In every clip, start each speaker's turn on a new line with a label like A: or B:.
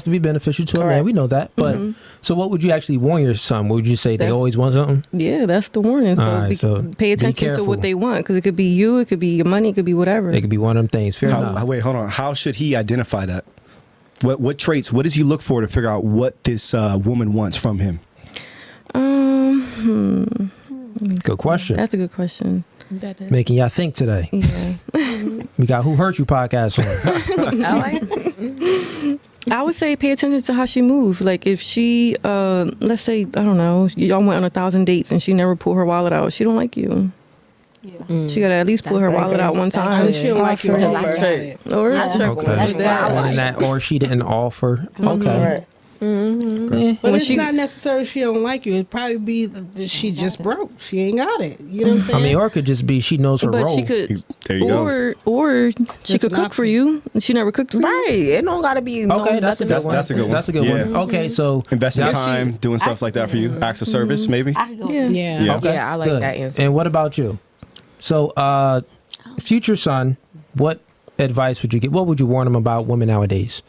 A: to be beneficial to a man. We know that. But so what would you actually warn your son? Would you say they always want something?
B: Yeah, that's the warning. So,
A: so
B: pay attention to what they want, because it could be you, it could be your money, it could be whatever.
A: It could be one of them things. Fair enough.
C: Wait, hold on. How should he identify that? What traits? What does he look for to figure out what this woman wants from him?
A: Good question.
B: That's a good question.
D: That is.
A: Making y'all think today.
B: Yeah.
A: We got Who Hurt You podcast on.
B: I would say pay attention to how she moves. Like if she, let's say, I don't know, y'all went on 1,000 dates and she never pulled her wallet out, she don't like you.
D: Yeah.
B: She gotta at least pull her wallet out one time.
E: She don't like you.
B: Or
A: Or she didn't offer. Okay.
E: But it's not necessarily she don't like you. It'd probably be that she just broke. She ain't got it. You know what I'm saying?
A: I mean, or it could just be she knows her
B: but
A: role.
B: she could,
C: There you go.
B: or she could cook for you. She never cooked for you.
D: Right. It don't gotta be.
A: Okay, that's a good one.
C: That's a good one.
A: That's a good one.
C: Yeah.
A: Okay, so
C: Investing time, doing stuff like that for you. Acts of service, maybe.
D: I could go.
B: Yeah.
E: Yeah.
A: Okay,
D: Yeah, I like
A: good.
D: that answer.
A: And what about you? So, future son, what advice would you get? What would you warn him about women nowadays?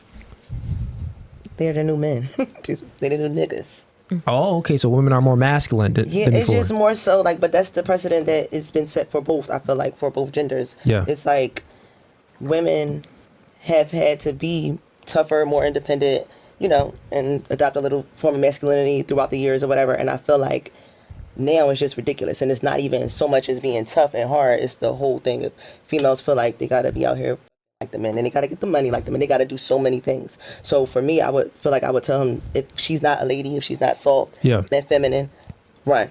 F: They're the new men. They're the new niggas.
A: Oh, okay. So women are more masculine than
F: Yeah, it's
A: before.
F: just more so like, but that's the precedent that has been set for both. I feel like for both genders.
A: Yeah.
F: It's like women have had to be tougher, more independent, you know, and adopt a little form of masculinity throughout the years or whatever. And I feel like now it's just ridiculous. And it's not even so much as being tough and hard. It's the whole thing of females feel like they got to be out here like the men, and they got to get the money like them, and they got to do so many things. So for me, I would feel like I would tell him, if she's not a lady, if she's not soft and feminine, run.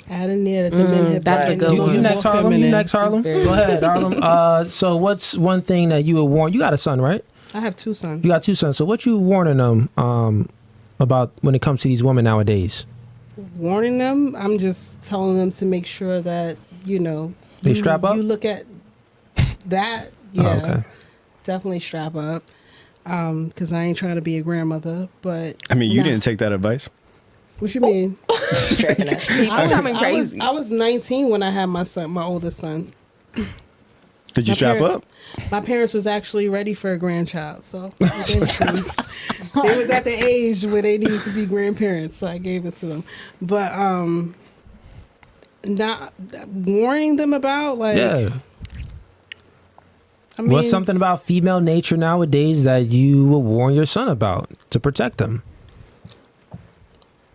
E: Add in there that the men have
D: that's a
E: been
D: good one.
A: You next, Harlem. You next, Harlem.
D: Very
A: Go ahead, Harlem. So what's one thing that you would warn? You got a son, right?
E: I have 2 sons.
A: You got 2 sons. So what you warning them about when it comes to these women nowadays?
E: Warning them. I'm just telling them to make sure that, you know,
A: They strap up?
E: You look at that. Yeah.
A: Oh, okay.
E: Definitely strap up. Because I ain't trying to be a grandmother, but
C: I mean, you didn't take that advice.
E: What you mean?
F: Strapping up.
D: I'm coming crazy.
E: I was 19 when I had my son, my oldest son.
C: Did you strap up?
E: My parents was actually ready for a grandchild, so I gave it to them. They was at the age where they needed to be grandparents, so I gave it to them. But not warning them about like.
A: Yeah.
E: I mean,
A: What's something about female nature nowadays that you will warn your son about to protect them?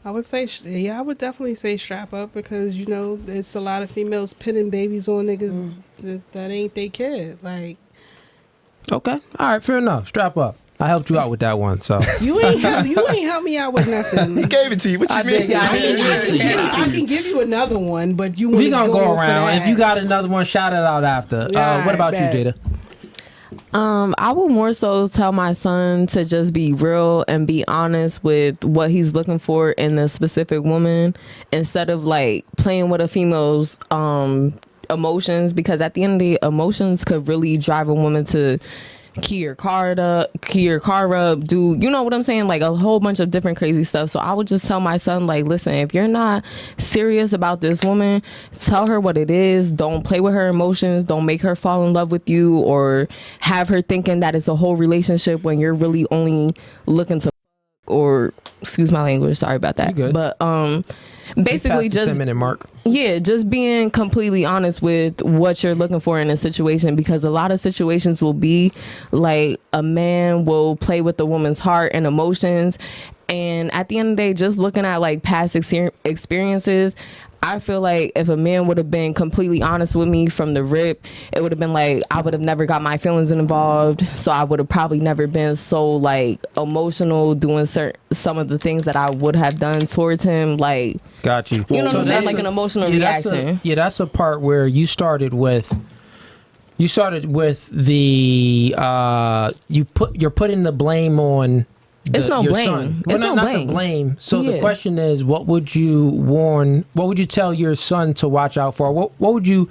E: I would say, I would definitely say strap up, because you know it's a lot of females pinning babies on niggas that ain't they kid. Like,
A: Okay. All right. Fair enough. Strap up. I helped you out with that one. So
E: you ain't help me out with nothing.
C: He gave it to you. What you mean?
E: I can give you another one, but you want
A: we
E: to
A: gonna go
E: for
A: around.
E: that.
A: If you got another one, shout it out after. What about
E: bet.
A: you, Jada?
D: I would more so tell my son to just be real and be honest with what he's looking for in a specific woman, instead of like playing with a female's emotions, because at the end of the day, emotions could really drive a woman to key your car up, do you know what I'm saying, like a whole bunch of different crazy stuff. So I would just tell my son, like, listen, if you're not serious about this woman, tell her what it is. Don't play with her emotions. Don't make her fall in love with you or have her thinking that it's a whole relationship when you're really only looking to or excuse my language, sorry about that.
A: You good.
D: But basically
A: Past the
D: just
A: 10-minute mark.
D: yeah, just being completely honest with what you're looking for in a situation, because a lot of situations will be like a man will play with the woman's heart and emotions, and at the end of the day, just looking at like past experiences, I feel like if a man would have been completely honest with me from the rip, it would have been like I would have never got my feelings involved, so I would have probably never been so like emotional doing some of the things that I would have done towards him. Like,
A: Got you.
D: you know what I'm saying?
A: that's
D: Like an emotional
A: that's
D: reaction.
A: that's a part where you started with. You started with the you're putting the blame on.
D: It's no
A: your
D: blame.
A: son.
D: It's
A: Well,
D: no
A: not
D: blame.
A: the blame. So the
D: Yeah.
A: question is, what would you tell your son to watch out for? What would you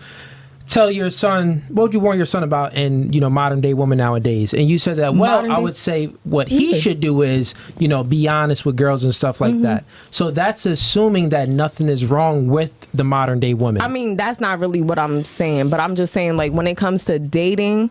A: tell your son? What would you warn your son about in modern day women nowadays? And you said that. Well,
D: Modern
A: I
D: day-
A: would say what he should do is be honest with girls and stuff like that. So that's assuming that nothing is wrong with the modern day woman.
D: I mean, that's not really what I'm saying, but I'm just saying, like, when it comes to dating,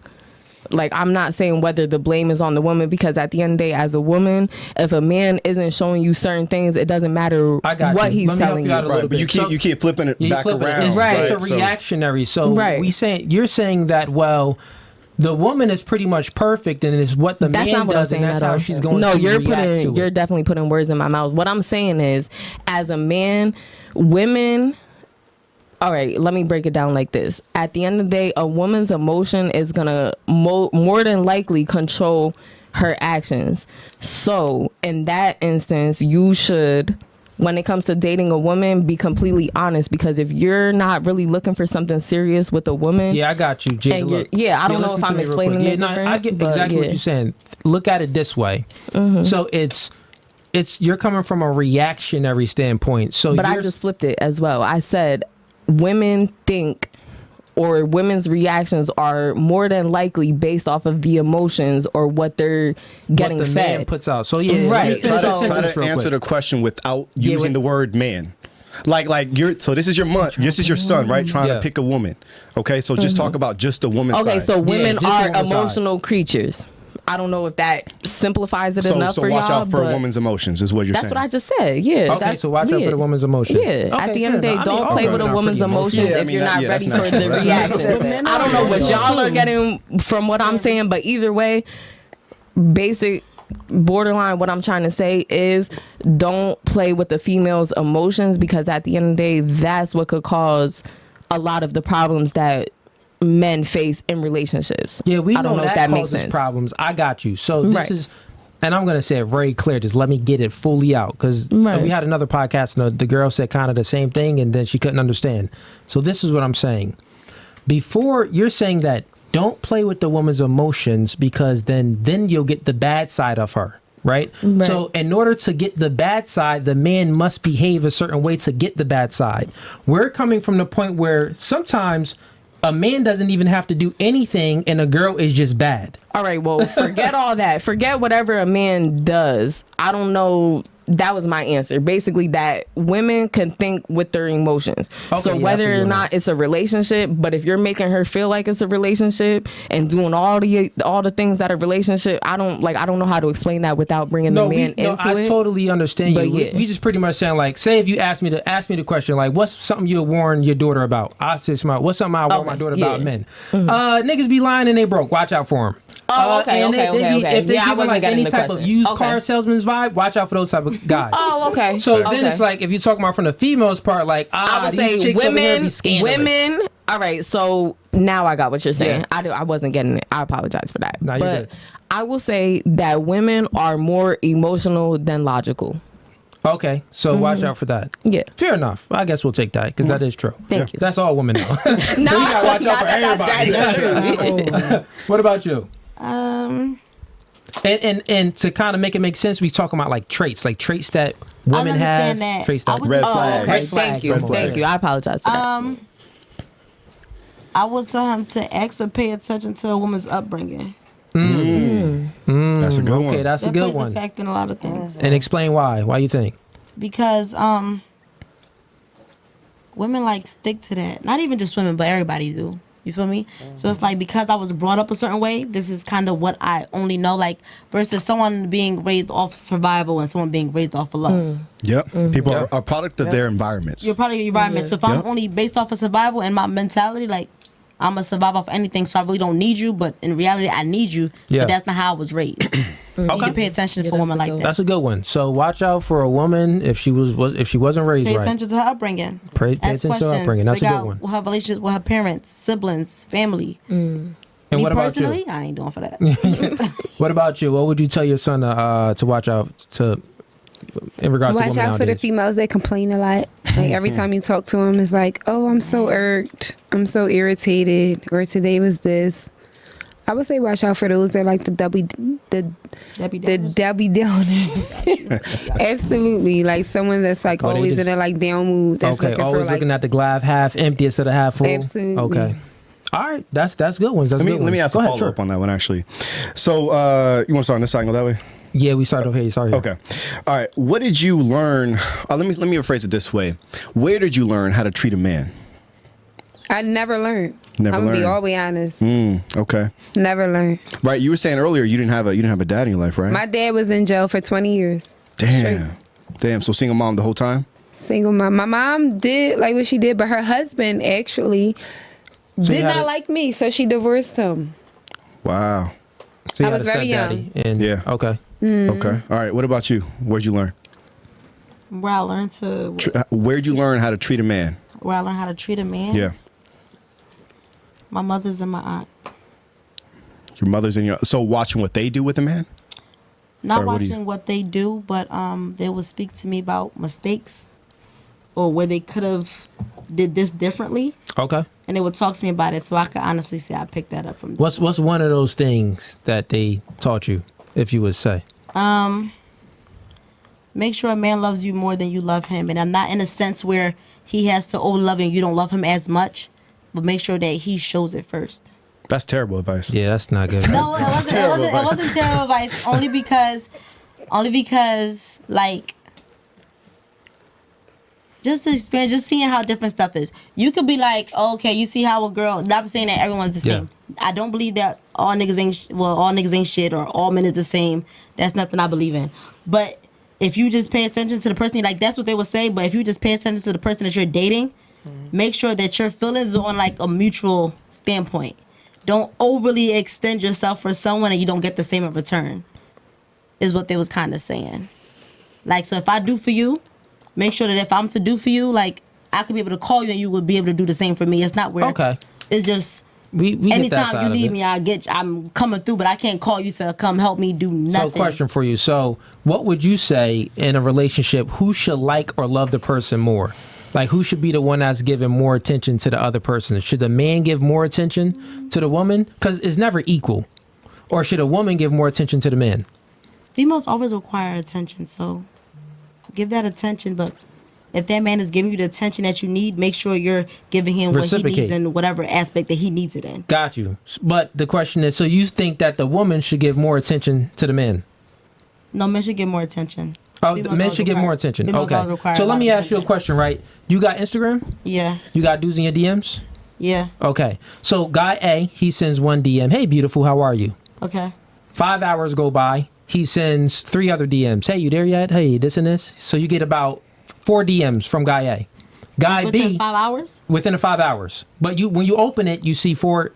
D: Like, I'm not saying whether the blame is on the woman, because at the end of the day, as a woman, if a man isn't showing you certain things, it doesn't matter
A: I got
D: what
A: you.
D: he's
A: Let me help
D: telling
A: you
D: you.
A: out a little
C: Right, but
A: bit.
C: you keep flipping it
A: Yeah, you
C: back
A: flip it.
C: around.
A: It's,
D: Right.
A: it's a
C: So-
A: reactionary. So
D: Right.
A: you're saying that, well, the woman is pretty much perfect, and it's what the
D: That's
A: man
D: not what I'm
A: does, and
D: saying
A: that's
D: at
A: how
D: all.
A: she's going
D: No,
A: to
D: you're
A: react to
D: you're
A: it.
D: definitely putting words in my mouth. What I'm saying is, as a man, women. All right, let me break it down like this. At the end of the day, a woman's emotion is gonna more than likely control her actions. So, in that instance, you should, when it comes to dating a woman, be completely honest, because if you're not really looking for something serious with a woman,
A: Yeah, I got you, Jada.
D: And
A: look.
D: I don't know
A: listen
D: if
A: to
D: I'm
A: me real
D: explaining
A: quick.
D: it
A: no,
D: different,
A: I get
D: but
A: exactly what
D: yeah.
A: you're saying. Look at it this way. So it's you're coming from a reactionary standpoint. So
D: but I
A: you're-
D: just flipped it as well. I said women think, or women's reactions are more than likely based off of the emotions or what they're getting
A: what the
D: fed.
A: man puts out. So yeah,
D: Right.
A: let me finish
D: So-
A: this
C: Try
A: sentence
C: to
A: real
C: answer
A: quick.
C: the question without
A: Yeah,
C: using
A: with-
C: the word man. Like you're, so this is your son, right? Trying
A: Yeah.
C: to pick a woman. Okay, so just talk about just the woman's
D: Okay,
C: side.
D: so women
A: just the
D: are
A: woman's side.
D: emotional creatures. I don't know if that simplifies it
C: so
D: enough
C: so
D: for
C: watch
D: y'all,
C: out for a
D: but
C: woman's emotions, is what you're
D: that's
C: saying.
D: what I just said. Yeah.
A: Okay,
D: that's
A: so watch out for the woman's emotions.
D: Yeah.
A: Okay,
D: At the end of the
A: fair
D: day,
A: enough. I
D: don't
A: mean,
D: play
A: all
D: with a
A: women are
D: woman's
A: pretty emotional.
D: emotions
C: Yeah, I
D: if
C: mean,
D: you're not
C: yeah,
D: ready
C: that's
D: for
C: not
D: the
C: true. That's
E: not
D: reaction.
E: true.
D: I don't know what
A: Yeah.
D: y'all are getting from what I'm saying, but either way, basic borderline, what I'm trying to say is don't play with the female's emotions, because at the end of the day, that's what could cause a lot of the problems that men face in relationships.
A: Yeah, we
D: I don't know
A: that
D: if that makes
A: causes
D: sense.
A: problems. I got you. So this
D: Right.
A: is, and I'm going to say it very clear. Just let me get it fully out, because
D: Right.
A: we had another podcast and the girl said kind of the same thing, and then she couldn't understand. So this is what I'm saying. Before, you're saying that don't play with the woman's emotions, because then you'll get the bad side of her. Right?
D: Right.
A: So in order to get the bad side, the man must behave a certain way to get the bad side. We're coming from the point where sometimes a man doesn't even have to do anything and a girl is just bad.
D: All right, well, forget all that. Forget whatever a man does. I don't know. That was my answer. Basically, that women can think with their emotions.
A: Okay,
D: So
A: yeah, I
D: whether
A: feel
D: or
A: you on
D: not
A: that.
D: it's a relationship, but if you're making her feel like it's a relationship and doing all the things that a relationship, I don't know how to explain that without bringing the man into
A: I
D: it.
A: totally understand you.
D: But
A: We,
D: yeah.
A: we just pretty much saying, like, say if you ask me the question, like, what's something you would warn your daughter about? I say, what's something I warn my
D: Okay,
A: daughter
D: yeah.
A: about men? Niggas be lying and they broke. Watch out for them.
D: Oh, okay,
A: and
D: okay, okay.
A: If they
D: Yeah, I
A: give
D: wasn't
A: like
D: getting
A: any
D: the
A: type of
D: question.
A: used
D: Okay.
A: car salesman's vibe, watch out for those type of guys.
D: Oh, okay.
A: So
D: Okay.
A: then it's like, if you're talking about from the females part, like,
D: I would
A: these
D: say
A: chicks over here be scandalous.
D: women. All right, so now I got what you're saying.
A: Yeah.
D: I wasn't getting it. I apologize for that.
A: No, you're
D: but
A: good.
D: I will say that women are more emotional than logical.
A: Okay, so watch out for that.
D: Yeah.
A: Fair enough. I guess we'll take that, because that is true.
D: Thank you.
A: That's all women know.
D: No,
A: gotta watch out for everybody.
D: That's true.
A: What about you?
E: Um,
A: And to kind of make it make sense, we talking about like traits that women have,
G: understand that.
A: traits
G: I
A: that
G: would
C: Red
G: just-
C: flags.
D: Okay,
A: Red flags.
D: thank you.
C: Red
D: Thank
C: flags.
D: you. I apologize for that.
G: I would tell him to ask or pay attention to a woman's upbringing.
C: That's a good one.
A: Okay, that's a
G: That
A: good
G: plays a
A: one.
G: factor in a lot of things.
A: And explain why. Why you think?
G: Because women like stick to that. Not even just women, but everybody do. You feel me? So it's like, because I was brought up a certain way, this is kind of what I only know. Like, versus someone being raised off survival and someone being raised off of love.
C: Yep. People
A: Yeah.
C: are a product of their environments.
G: You're part of your environment. So if I'm only based off of survival and my mentality, like, I'm gonna survive off anything, so I really don't need you. But in reality, I need you.
A: Yeah.
G: But that's not how I was raised. You need to pay attention
D: Yeah,
G: for women
D: that's a
G: like
D: good
G: that.
A: That's a good one. So watch out for a woman if she if she wasn't raised
G: Pay
A: right.
G: attention to her upbringing.
A: Pay
G: Ask
A: attention to her
G: questions.
A: upbringing. That's a
G: Figure
A: good
G: out
A: one.
G: Her relationships with her parents, siblings, family.
A: And
G: Me
A: what about
G: personally,
A: you?
G: I ain't doing for that.
A: What about you? What would you tell your son to watch out to in regards to
H: Watch
A: women
H: out for the
A: nowadays?
H: females that complain a lot. Like every time you talk to them, it's like, "Oh, I'm so irked. I'm so irritated." Or today was this. I would say watch out for those that like the
G: Debbie
H: the
G: Downers.
H: Debbie Downer. Absolutely, like someone that's like
A: Oh, they
H: always
A: just-
H: in a like down mood. That's
A: Okay,
H: looking
A: always
H: for like.
A: looking at the glass half empty instead of half full.
H: Absolutely.
A: Okay. All right, that's good ones. That's
C: Let me
A: good
C: let me
A: ones.
C: ask
A: Go
C: a
A: ahead,
C: follow
A: sure.
C: up on that one actually. So you want to start on this side and go that way?
A: Yeah, we started over here. Sorry.
C: Okay. All right. What did you learn? Let me rephrase it this way. Where did you learn how to treat a man?
H: I never learned.
C: Never
H: I'm gonna be
C: learned.
H: all the way honest.
C: Okay.
H: Never learned.
C: Right. You were saying earlier you didn't have a dad in your life, right?
H: My dad was in jail for 20 years.
C: Damn. So single mom the whole time?
H: Single mom. My mom did like what she did, but her husband actually did
A: you had
H: not
A: a-
H: like me, so she divorced him.
C: Wow.
A: So you
H: I
A: had
H: was
A: a
H: very
A: stepdaddy,
H: young.
A: And,
C: Yeah.
A: Okay.
C: Okay. All right. What about you? Where'd you learn?
G: Where I learned to
C: Where'd you learn how to treat a man?
G: where I learned how to treat a man.
C: Yeah.
G: My mother's and my aunt.
C: Your mother's in your. So watching what they do with a man?
G: Not
C: Or what do you-
G: watching what they do, but they would speak to me about mistakes or where they could have did this differently,
A: Okay.
G: and they would talk to me about it. So I could honestly say I picked that up from them.
A: What's one of those things that they taught you, if you would say?
G: Make sure a man loves you more than you love him, and I'm not in a sense where he has to love you and you don't love him as much, but make sure that he shows it first.
C: That's terrible advice.
A: Yeah, that's not good.
G: No, it wasn't terrible advice. Only because, like, just the experience, just seeing how different stuff is. You could be like, oh, okay, you see how a girl. Not saying that everyone's the same. I don't believe that all niggas ain't shit or all men is the same. That's nothing I believe in. But if you just pay attention to the person, like that's what they would say. But if you just pay attention to the person that you're dating, make sure that your feelings are on like a mutual standpoint. Don't overly extend yourself for someone and you don't get the same in return, is what they was kind of saying. Like, so if I do for you, make sure that if I'm to do for you, like, I could be able to call you and you would be able to do the same for me. It's not where,
A: Okay.
G: it's just,
A: We get that
G: anytime
A: side
G: you
A: of
G: need
A: it.
G: me, I'm coming through, but I can't call you to come help me do nothing.
A: So, question for you. So, what would you say in a relationship? Who should like or love the person more? Like, who should be the one that's giving more attention to the other person? Should the man give more attention to the woman? Because it's never equal. Or should a woman give more attention to the man?
G: Females always require attention, so give that attention, but if that man is giving you the attention that you need, make sure you're giving him what he
A: Reciprocate.
G: needs in whatever aspect that he needs it in.
A: Got you. But the question is, so you think that the woman should give more attention to the man?
G: No, men should get more attention.
A: Oh,
G: Females
A: the men
G: always
A: should give
G: require-
A: more attention.
G: females always
A: Okay.
G: require
A: So
G: a
A: let
G: lot
A: me
G: of
A: ask you a
G: attention.
A: question, right? You got Instagram?
G: Yeah,
A: You got dudes in your DMs?
G: yeah,
A: Okay. So guy A, he sends one DM. Hey, beautiful, how are you?
G: okay.
A: 5 hours go by. He sends 3 other DMs. Hey, you there yet? Hey, this and this. So you get about 4 DMs from guy A. Guy
G: Within
A: B
G: 5 hours?
A: within the 5 hours. But when you open it, you see four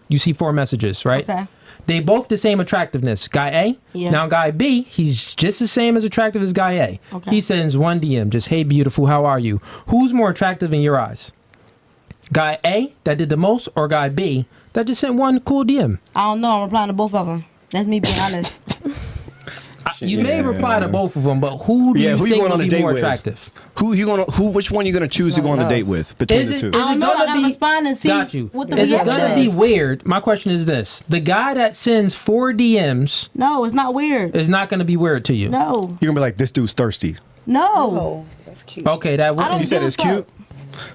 A: messages, right?
G: Okay.
A: They both the same attractiveness. Guy A.
G: Yeah.
A: Now guy B, he's just the same as attractive as guy A.
G: Okay.
A: He sends one DM, just hey beautiful, how are you? Who's more attractive in your eyes? Guy A that did the most, or guy B that just sent one cool DM?
G: I don't know. I'm replying to both of them. That's me being honest.
A: You may reply to both of them, but who do you
C: who you
A: think
C: going on
A: will
C: a
A: be
C: date
A: more
C: with?
A: attractive?
C: Which one you gonna choose to go on a date with between
A: Is
C: the
A: it,
C: two?
A: is
G: I
A: it
G: don't know. I
A: gonna
G: gotta
A: be?
G: respond and see
A: Got you.
G: what the
A: Is it
G: reaction
A: gonna be
G: is.
A: weird? My question is this: the guy that sends 4 DMs
G: No, it's not weird.
A: is not gonna be weird to you.
G: No,
C: You're gonna be like, this dude's thirsty.
G: no.
F: Oh, that's cute.
A: Okay, that
G: I don't
A: wouldn't.
C: You said
G: give a
C: it's cute.
G: fuck.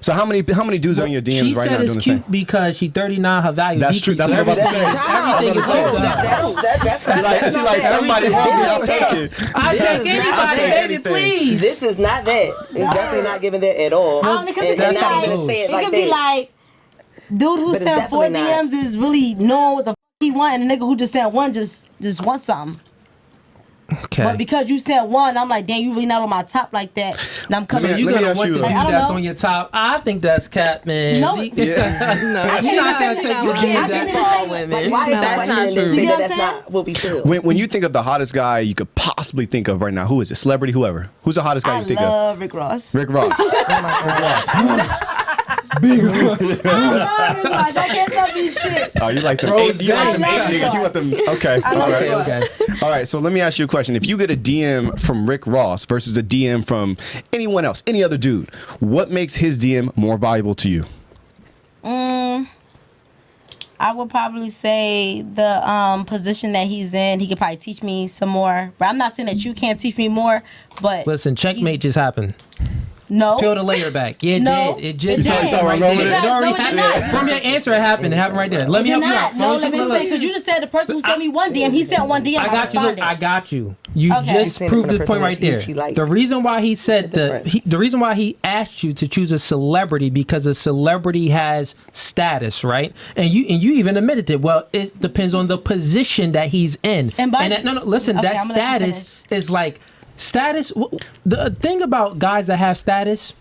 C: So how many dudes are in your DMs
A: She
C: right
A: said
C: now doing
A: it's
C: the
A: cute
C: same?
A: because she's 39. Her value.
C: That's true. That's what I'm about to say.
A: Everything is
C: I'm
A: cute.
C: about to
F: That's
C: She's
F: not
C: like
F: that.
C: somebody help me, I'll take it.
A: I
F: This
A: take
F: is not-
A: anybody,
F: I'll take
A: baby,
C: anything.
A: please.
F: This is not that. It's definitely not giving that at all.
G: Because
F: And
G: it could be
F: not
G: like,
F: even say it
G: it
F: like
G: could be
F: that.
G: like, dude who
F: But it's
G: sent 4
F: definitely not.
G: DMs is really knowing what the he want, and the nigga who just sent one just wants something.
A: Okay.
G: But because you sent one, I'm like, damn, you really not on my top like that. And I'm
A: so
G: coming.
A: you're
C: let me
A: gonna
C: ask
A: want
C: you
A: the
C: a-
A: dude
G: I don't
A: that's
G: know.
A: on your top. I think that's cat, man.
G: No,
A: We-
C: Yeah.
A: no,
G: I
A: you're
G: can't
A: not gonna
G: say
A: take
G: that.
A: your
G: I
A: dude
G: can't
A: that
G: say
A: far.
G: that.
D: all women.
F: Like, why is
D: That's
F: that
D: not
F: question
D: true.
F: and say
G: You know
F: that
G: what
F: that's
G: I'm
F: not what we feel?
C: When you think of the hottest guy you could possibly think of right now, who is it? Celebrity, whoever. Who's the hottest guy
G: I
C: you think of?
G: love Rick Ross.
C: Rick Ross.
G: I can't tell me shit.
C: Oh, you like them
A: Rose
C: eight? You like them
A: James.
C: eight niggas? You want them? Okay. All
G: love
C: right.
G: Rick Ross.
A: Okay.
C: All right. So let me ask you a question. If you get a DM from Rick Ross versus a DM from anyone else, any other dude, what makes his DM more valuable to you?
G: I would probably say the position that he's in. He could probably teach me some more. But I'm not saying that you can't teach me more. But
A: Listen, checkmate just happened.
G: no.
A: Peel the layer back. Yeah, it
G: No,
A: did. It just
G: it did.
A: happened right
C: Roman?
A: there.
C: Because-
A: It already
G: no, it did
A: happened.
G: not.
A: From your answer, it happened. It happened right there. Let me
G: You're
A: help you
G: not.
A: out.
G: No, let me explain. Because you just said the person who sent me one DM, he sent one DM.
A: I got you. Look,
G: responded.
A: I got you. You
G: Okay.
A: just
F: He's saying it
A: proved
F: from the
A: this point
F: person
A: right
F: that
A: there.
F: she liked.
A: The reason why he said
F: difference.
A: the reason why he asked you to choose a celebrity because a celebrity has status, right? And you even admitted it. Well, it depends on the position that he's in.
G: And by-
A: that, no, listen,
G: Okay,
A: that
G: I'm gonna let you
A: status is like status. The thing about guys that have status.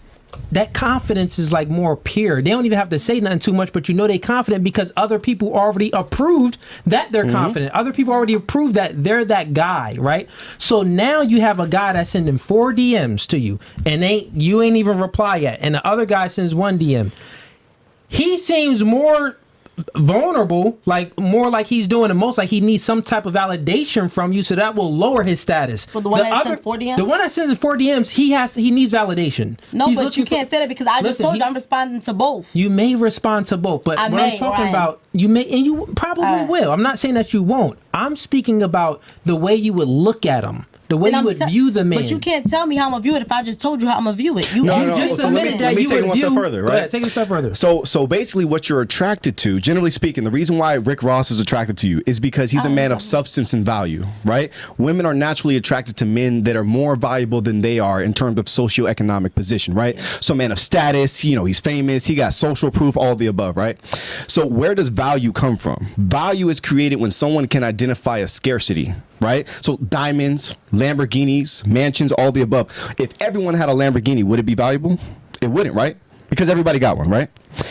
A: That confidence is like more pure. They don't even have to say nothing too much, but you know they're confident because other people already approved that they're confident. Other people already approved that they're that guy, right? So now you have a guy that's sending 4 DMs to you, and you ain't even reply yet, and the other guy sends 1 DM. He seems more vulnerable, like more like he's doing the most, like he needs some type of validation from you, so that will lower his status.
G: For the one that sent 4 DMs?
A: The one that sends 4 DMs, he needs validation.
G: No,
A: He's
G: but
A: looking
G: you can't say that because I just
A: Listen,
G: told you I'm responding to both.
A: You may respond to both, but
G: I
A: what I'm
G: may,
A: talking
G: right.
A: about, you may, and you probably
G: Right.
A: will. I'm not saying that you won't. I'm speaking about the way you would look at him, the way
G: And
A: you
G: I'm
A: would
G: te-
A: view the man.
G: But you can't tell me how I'm gonna view it if I just told you how I'm gonna view it. You
C: No,
A: You
C: no,
A: just
C: so let me-
A: admitted
C: let
A: that
C: me
A: you
C: take it
A: would
C: one step
A: view.
C: further,
A: Go
C: right?
A: ahead, take it a step further.
C: So basically, what you're attracted to, generally speaking, the reason why Rick Ross is attractive to you is because he's a man of substance and value, right? Women are naturally attracted to men that are more valuable than they are in terms of socioeconomic position, right? So, man of status, he's famous, he got social proof, all of the above, right? So, where does value come from? Value is created when someone can identify a scarcity, right? So, diamonds, Lamborghinis, mansions, all the above. If everyone had a Lamborghini, would it be valuable? It wouldn't, right? Because everybody got one, right?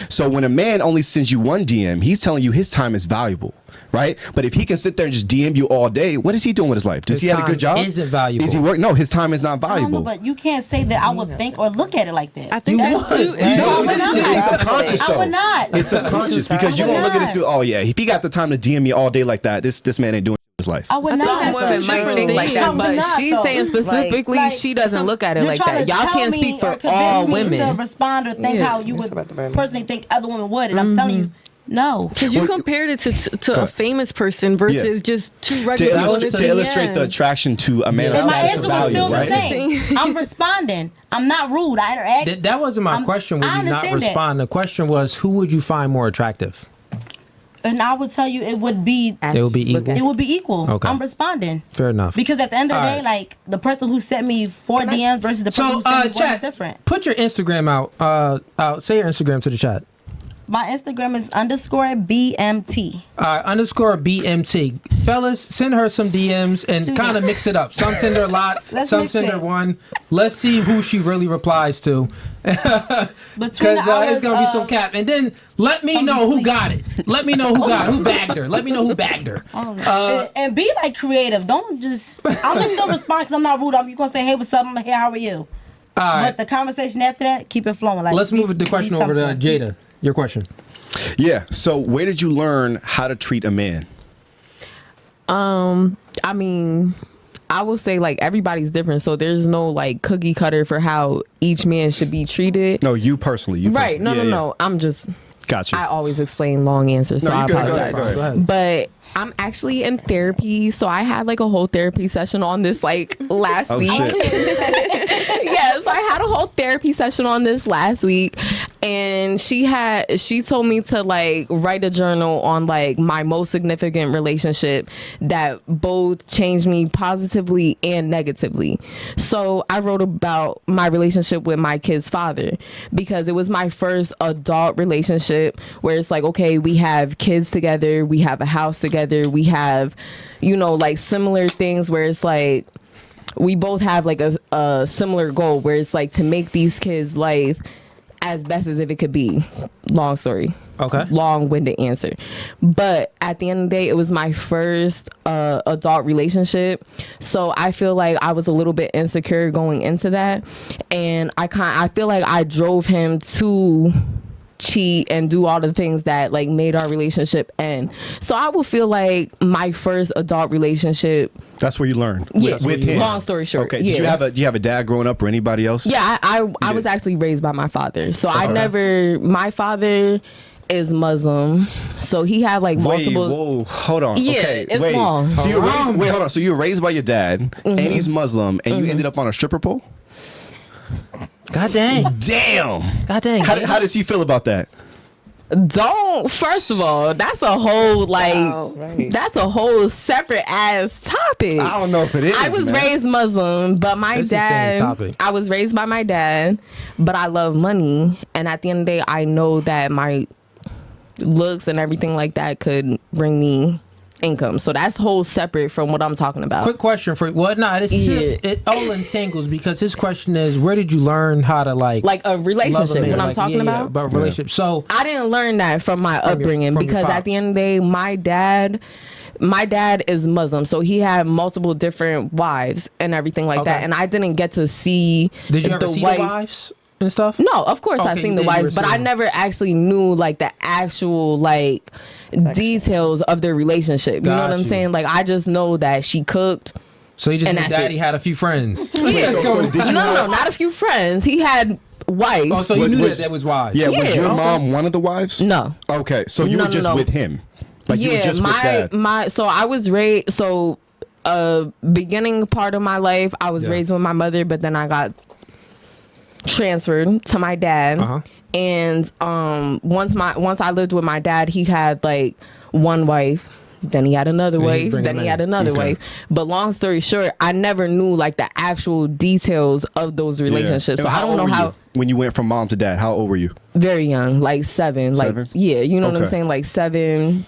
C: So when a man only sends you 1 DM, he's telling you his time is valuable, right? But if he can sit there and just DM you all day, what is he doing with his life? Does
A: His
C: he have a good
A: time
C: job?
A: isn't valuable.
C: Is he work? No, his time is not
G: I don't know,
C: valuable.
G: but you can't say that I would think or look at it like that.
B: I think
A: You
B: that's
A: would.
B: too.
A: You
G: No,
A: would.
G: I would not.
C: It's subconscious,
G: I
C: though.
G: would not.
C: It's subconscious because you're
G: I would
C: gonna look at this
G: not.
C: dude. Oh yeah, if he got the time to DM me all day like that, this man ain't doing his life.
G: I would
B: I think
G: not.
B: that's
D: Some women
B: two
D: might
B: different
D: think like
B: things.
D: that,
G: I would
D: but
G: not,
D: she's
G: though.
D: saying specifically
G: Like,
D: she doesn't look at it
G: you're
D: like
G: trying
D: that.
G: to
D: Y'all
G: tell
D: can't
G: me
D: speak
G: or
D: for
G: convince
D: all
G: me
D: women.
G: to respond or think
D: Yeah.
G: how you would
F: It's about the man.
G: personally think other women would, and I'm telling you, no.
B: Because you compared it to a famous person versus just 2 regular women.
C: To illustrate the attraction to a man
A: Yeah.
C: of
G: And my
C: status
G: answer
C: and
G: was
C: value,
G: still
C: right?
G: the same. I'm responding. I'm not rude. I interact.
A: That wasn't my
G: I'm-
A: question. Would
G: I
A: you not
G: understand that.
A: respond? The question was, who would you find more attractive?
G: And I would tell you it would be
A: It would be equal.
G: it would be equal.
A: Okay.
G: I'm responding.
A: Fair enough.
G: Because at the end of the
A: All
G: day,
A: right.
G: like the person who sent me 4 DMs versus the person
A: So,
G: who sent me one
A: chat,
G: is different.
A: put your Instagram out. Say your Instagram to the chat.
G: My Instagram is _BMT.
A: _ BMT. Fellas, send her some DMs and
G: Shoot.
A: kind of mix it up. Some send her a lot,
G: Let's
A: some
G: mix
A: send her
G: it.
A: 1. Let's see who she really replies to.
G: Between
A: Because
G: the
A: it's
G: hours
A: going to be
G: of-
A: some cap. And then let me know who got it. Let me know who bagged her. Let me know who bagged her.
G: and be like creative. Don't just. I'm gonna still respond because I'm not rude. You gonna say, "Hey, what's up? I'm hey, how are you?"
A: All
G: But
A: right.
G: the conversation after that, keep it flowing. Like
A: Let's
G: be-
A: move the
G: be
A: question over to
G: something.
A: Jada. Your question.
C: Yeah. So where did you learn how to treat a man?
D: I mean, I will say like everybody's different, so there's no like cookie cutter for how each man should be treated.
C: No, you personally. You
D: Right?
C: personally.
D: No,
C: Yeah,
D: no. I'm just.
C: Gotcha.
D: I always explain long answers, so
C: No,
D: I
C: you good. Go ahead,
D: apologize.
C: go ahead.
A: Go ahead.
D: But I'm actually in therapy, so I had like a whole therapy session on this like last
C: Oh
D: week.
C: shit.
D: Yes, I had a whole therapy session on this last week, and she told me to like write a journal on like my most significant relationship that both changed me positively and negatively. So I wrote about my relationship with my kid's father because it was my first adult relationship where it's like, okay, we have kids together, we have a house together, we have, like similar things where it's like we both have like a similar goal where it's like to make these kids' life as best as if it could be. Long story.
A: Okay.
D: Long-winded answer. But at the end of the day, it was my first adult relationship. So I feel like I was a little bit insecure going into that. And I feel like I drove him to cheat and do all the things that like made our relationship end. So I will feel like my first adult relationship.
C: That's where you learned.
D: Yeah.
C: With him.
D: Long story short.
C: Okay.
D: Yeah.
C: Did you have a dad growing up or anybody else?
D: Yeah, I
C: did.
D: was actually raised by my father. So I
C: Okay.
D: my father is Muslim. So he had like multiple.
C: Whoa, hold on.
D: Yeah,
C: okay,
D: it's
C: wait.
D: long.
C: So you were raised, wait, hold on. So you were raised by your dad, and he's Muslim, and you ended up on a stripper pole?
A: God dang.
C: Damn.
A: God dang.
C: How does he feel about that?
D: Don't. First of all, that's a whole
F: Right.
D: that's a whole separate ass topic.
C: I don't know if it is.
D: I was
C: man.
D: raised Muslim, but my
A: It's the same
D: dad.
A: topic.
D: I was raised by my dad, but I love money, and at the end of the day, I know that my looks and everything like that could bring me income. So that's whole separate from what I'm talking about.
A: Quick question for it all entangles because his question is, where did you learn how to like
D: Like a relationship,
A: man?
D: what I'm
A: Like,
D: talking
A: yeah,
D: about.
A: relationship. So
D: I didn't learn that from my
A: From your-
D: upbringing
A: from your
D: because at
A: pops.
D: the end of the day, my dad is Muslim, so he had multiple different wives and everything like
A: Okay.
D: that, and I didn't get to see
A: did you ever see the wives and stuff?
D: No, of course
A: Okay,
D: I've seen
A: you
D: the
A: did, you were
D: wives, but I
A: seeing.
D: never actually knew like the actual like details of their relationship. You know what
A: Got
D: I'm
A: you.
D: saying? Like I just know that she cooked.
A: So you just
D: And
A: knew
D: that's
A: daddy
D: it.
A: had a few friends.
D: Yeah.
C: so did you
D: no, not a few friends. He had wives.
A: Oh, so you
C: Was-
A: knew
C: was-
A: that was wives.
C: Yeah, was
D: Yeah,
C: your
D: okay.
C: mom one of the wives?
D: No.
C: Okay, so you
D: No,
C: were
D: no,
C: just
D: no.
C: with him. Like you were just with dad.
D: So I was raised. So beginning part of my life, I was
A: Yeah.
D: raised with my mother, but then I got transferred to my dad.
A: Uh-huh.
D: And once I lived with my dad, he had like one wife. Then he had another
A: Then he's
D: wife.
A: bringing
D: Then he
A: them
D: had
A: in.
D: another
C: Okay.
D: wife. But long story short, I never knew like the actual details of those relationships.
C: And
D: So I don't
C: old
D: know
C: were
D: how.
C: you when you went from mom to dad. How old were you?
D: Very young, like 7. Like
C: 7?
D: yeah, you know what I'm
C: Okay.
D: saying, like 7.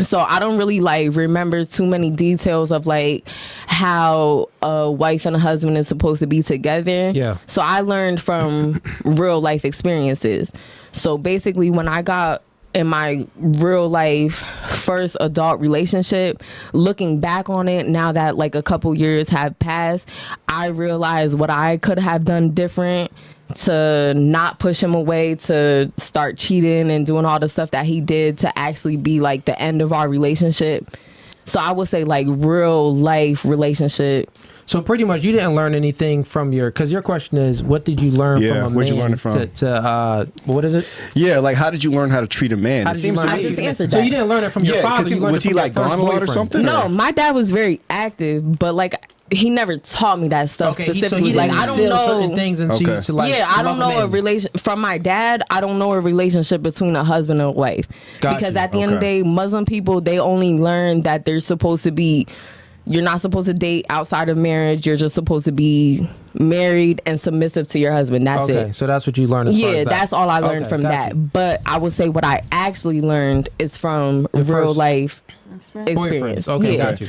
D: So I don't really like remember too many details of like how a wife and a husband is supposed to be together.
A: Yeah.
D: So I learned from real life experiences. So basically when I got in my real life first adult relationship, looking back on it now that like a couple years have passed, I realized what I could have done different to not push him away, to start cheating and doing all the stuff that he did to actually be like the end of our relationship. So I would say like real life relationship.
A: So pretty much, you didn't learn anything from because your question is, what did you learn
C: Yeah,
A: from a
C: where'd you
A: man
C: learn it from?
A: to what is it?
C: Yeah, like how did you learn how to treat a man?
A: How
C: It
A: did you
C: seems
A: learn
C: to
A: how
C: me.
A: to
D: just
A: treat a
D: answered
A: man? So
D: that.
A: you didn't learn it from your
C: Yeah,
A: father.
C: 'cause
A: You learned
C: was
A: it
C: he
A: from your
C: like gone
A: first
C: a lot or
A: boyfriend.
C: something?
D: No, my dad was very active, but like he never taught me that stuff
A: Okay, so
D: specifically.
A: he
D: like
A: didn't
D: I don't
A: instill certain
D: know.
A: things into you
C: Okay.
A: to like.
D: Yeah, I don't
A: love
D: know a
A: man.
D: relation from my dad. I don't know a relationship between a husband and a wife
A: Got
D: because
A: you.
D: at the end of the
C: Okay.
D: day, Muslim people they only learn that they're supposed to be. You're not supposed to date outside of marriage. You're just supposed to be married and submissive to your husband. That's
A: Okay,
D: it.
A: so that's what you learned. As far
D: Yeah,
A: as that.
D: that's all I learned
A: Okay,
D: from
A: got
D: that.
A: you.
D: But I would say what I actually learned is from
A: Your
D: real
A: first
D: life
G: Experience.
D: experience.
A: Boyfriends. Okay,
D: yeah.
A: got you.